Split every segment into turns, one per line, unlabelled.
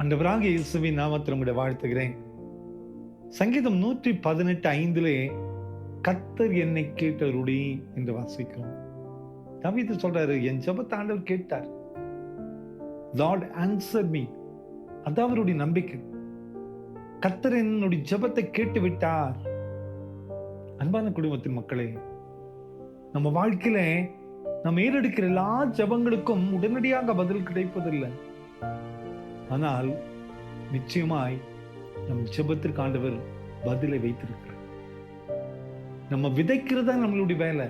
ஆண்டவராகிய இயேசுவின் நாமத்தில் உங்களை வாழ்த்துகிறேன். சங்கீதம் 118:5 கர்த்தர் என்னை கேட்டருளி என்று வாசிக்கிறோம். தாவீது சொல்றாரு, என் ஜெபத்தை ஆண்டவர் கேட்டார். Lord answered me. அது அவருடைய நம்பிக்கை. கர்த்தர் என்னுடைய ஜெபத்தை கேட்டு விட்டார். அன்பான குடும்பத்தின் மக்களே, நம்ம வாழ்க்கையில நம்ம ஏறெடுக்கிற எல்லா ஜெபங்களுக்கும் உடனடியாக பதில் கிடைப்பதில்லை. ஆனால் நிச்சயமாய் நம் ஜெபத்திற்கு ஆண்டவர் பதிலை வைத்திருக்கிறார். நம்ம விதைக்கிறதா நம்மளுடைய வேலை,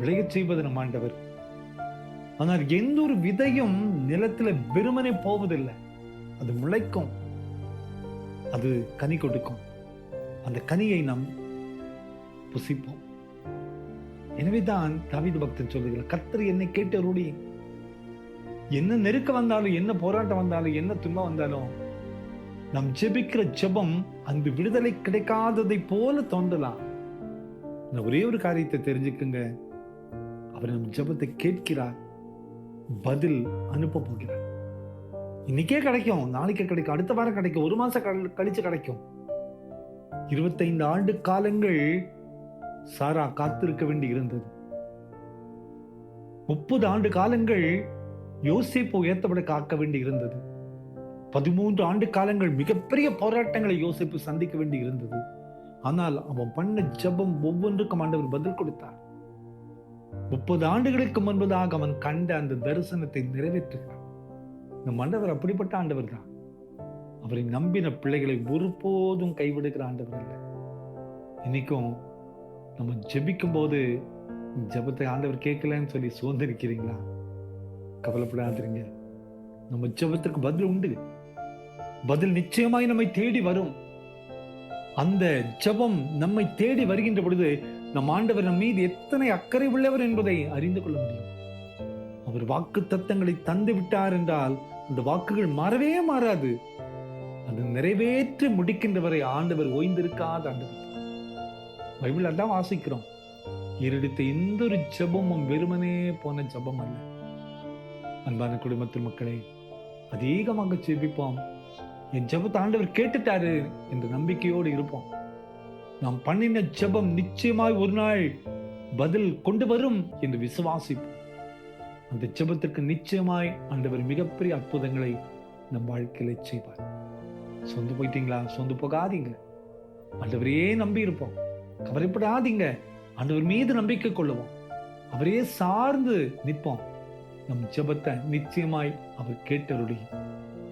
விளையச் செய்வது நம் ஆண்டவர். ஆனால் எந்த ஒரு விதையும் நிலத்துல வெறுமனே போவதில்லை. அது முளைக்கும், அது கனி கொடுக்கும். அந்த கனியை நாம் புசிப்போம். எனவேதான் தாவீது பக்தன் சொல்லுகிறார், கர்த்தர் என்னை கேட்டருளி. என்ன நெருக்க வந்தாலும், என்ன போராட்டம் வந்தாலும், என்ன துன்பம் வந்தாலும், நாம் ஜெபிக்கிற ஜெபம் அந்த விடுதலை கிடைக்காததை போல தோன்றலாம். ஒரே ஒரு காரியத்தை தெரிஞ்சுக்குங்க, அவர் நம் ஜெபத்தை கேட்கிறார், பதில் அனுப்ப போகிறார். இன்னைக்கே கிடைக்கும், நாளைக்கே கிடைக்கும், அடுத்த வாரம் கிடைக்கும், ஒரு மாசம் கழிச்சு கிடைக்கும். 25 ஆண்டு காலங்கள் சாரா காத்திருக்க வேண்டி இருந்தது. 30 ஆண்டு காலங்கள் யோசேப்பு உயர்த்தப்பட காக்க வேண்டி இருந்தது. 13 ஆண்டு காலங்கள் மிகப்பெரிய போராட்டங்களை யோசேப்பு சந்திக்க வேண்டி இருந்தது. ஆனால் அவன் பண்ண ஜெபம் ஒவ்வொன்றுக்கும் ஆண்டவர் பதில் கொடுத்தார். 30 ஆண்டுகளுக்கு முன்பதாக அவன் கண்ட அந்த தரிசனத்தை நிறைவேற்றுகிறார். நம் ஆண்டவர் அப்படிப்பட்ட ஆண்டவர் தான். அவரை நம்பின பிள்ளைகளை ஒருபோதும் கைவிடுகிற ஆண்டவர் அல்ல. இன்னைக்கும் நம்ம ஜெபிக்கும் போது ஜெபத்தை ஆண்டவர் கேட்கலன்னு சொல்லி சோர்ந்திருக்கிறீங்களா? கவலைப்படாதீங்க, நம்ம ஜெபத்துக்கு பதில் உண்டு. பதில் நிச்சயமாய் நம்மை தேடி வரும். அந்த ஜெபம் நம்மை தேடி வருகின்ற பொழுது நம் ஆண்டவர் நம் மீது எத்தனை அக்கறை உள்ளவர் என்பதை அறிந்து கொள்ள முடியும். அவர் வாக்கு தத்தங்களை தந்து விட்டார் என்றால் அந்த வாக்குகள் மாறவே மாறாது. அது நிறைவேற்றி முடிக்கின்றவரை ஆண்டவர் ஓய்ந்திருக்காத ஆண்டவர். பைபிள் அதான் வாசிக்கிறோம், ஏறெடுத்த எந்த ஒரு ஜெபமும் வெறுமனே போன ஜெபம் அல்ல. அன்பான குடும்பத்தின் மக்களே, அதிகமாக ஜெபிப்போம். என் ஜெபத்தை ஆண்டவர் கேட்டுட்டாரு என்ற நம்பிக்கையோடு இருப்போம். நாம் பண்ணின ஜெபம் நிச்சயமாய் ஒரு நாள் பதில் கொண்டு வரும் என்று விசுவாசிப்போம். அந்த ஜெபத்திற்கு நிச்சயமாய் ஆண்டவர் மிகப்பெரிய அற்புதங்களை நம் வாழ்க்கையில செய்வார். சொந்து போயிட்டீங்களா? சொந்து போகாதீங்க. ஆண்டவரையே நம்பி இருப்போம். கவலைப்படாதீங்க. ஆண்டவர் மீது நம்பிக்கை கொள்ளுவோம். அவரையே சார்ந்து நிற்போம். நம் ஜெபத்தை நிச்சயமாய் அவர் கேட்டருளி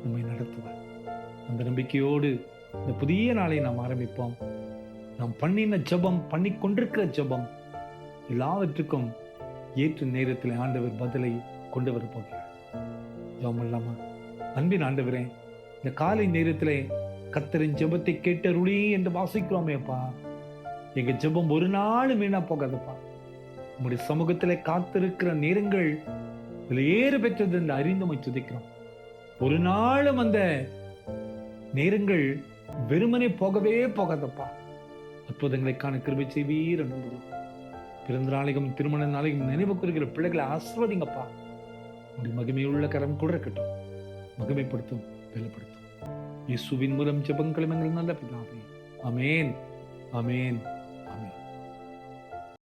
நம்மை நடத்துவார். அந்த நம்பிக்கையோடு இந்த புதிய நாளை நாம் ஆரம்பிப்போம். நாம் பண்ணின ஜெபம், பண்ணி கொண்டிருக்கிற ஜெபம் எல்லாவற்றுக்கும் ஏற்ற நேரத்தில் ஆண்டவர் பதிலை கொண்டு வர போகிறார். ஜெபம் இல்லாமா? அன்பின் ஆண்டவரே, இந்த காலை நேரத்திலே கர்த்தரின் ஜெபத்தை கேட்டருளி என்று வாசிக்கிறோமேப்பா. எங்க ஜெபம் ஒரு நாள் வீணா போகாதப்பா. உங்களுடைய சமூகத்திலே காத்திருக்கிற நேரங்கள் ஏறு பெற்றது என்று அறிந்தமை துதிக்கிறோம். ஒரு நாளும் அந்த நேரங்கள் வெறுமனே போகவே போகாதப்பா. அற்புதங்களை காண கிருபை செய்வீர் நம்புகிறோம். பிறந்த நாளைக்கும் திருமண நாளைக்கும் நினைவு கூறுகிற பிள்ளைகளை ஆசீர்வதிங்கப்பா. உங்களுடைய மகிமையுள்ள கரம் கூட இருக்கட்டும். மகிமைப்படுத்தும், பலப்படுத்தும். இயேசுவின் மூலம் ஜெபங்களும் எங்கள் நல்ல பிதாவே. ஆமென், ஆமென்.